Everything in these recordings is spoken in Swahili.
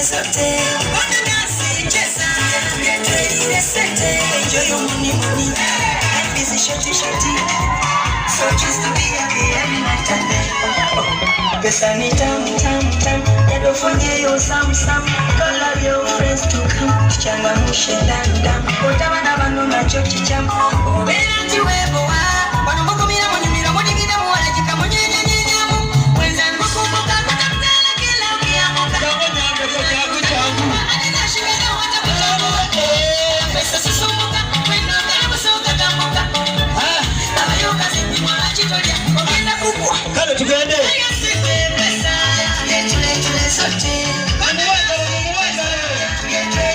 sote. Enjoy your money, money. Life is a shorty, shorty. So choose to be happy every night and day. Pesa ni tamu, tamu, tamu. Yadofanye yo sam, sam. Call up your friends to come. Changamshe ndani, ndani. Utawana bano na chochi chamu. Bela tiwebo wa. Wanamoko mira mwenye mira mwenye gina mwale jika mwenye nye nyamu. Wenza mkumbuka kutamtela kila ukiamuka. Chango nyambe kwa chagu chagu. Anina shimena wata kuchagu. Pesa susumuka. Wendo karibu soka kamuka. Abayoka zipi mwala chitolia. Ogenda kukua. Kale tugende.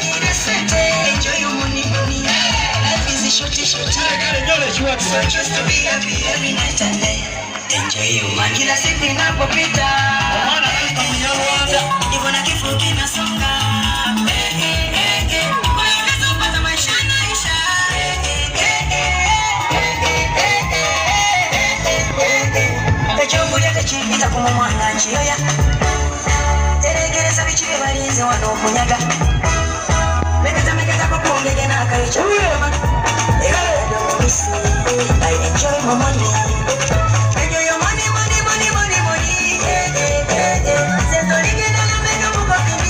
Enjoy your money, money. Life is a shorty, shorty. So just to be happy every night and day. Enjoy your money. Kila siku inapopita. Hivyo na kifo kinasonga. Moyo unazopata maisha yanaisha. Echongo yake chipita kumumwana nchiyoya. Teregereza bichire balinze wano kunyaga. Megata kopongege na kaicha. I enjoy my money. Enjoy your money, money, money, money, money. Zentorige na mega mukafimi.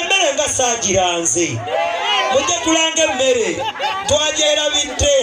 Emmere nga saagiranze mujje tulange emmere twagyerabidde.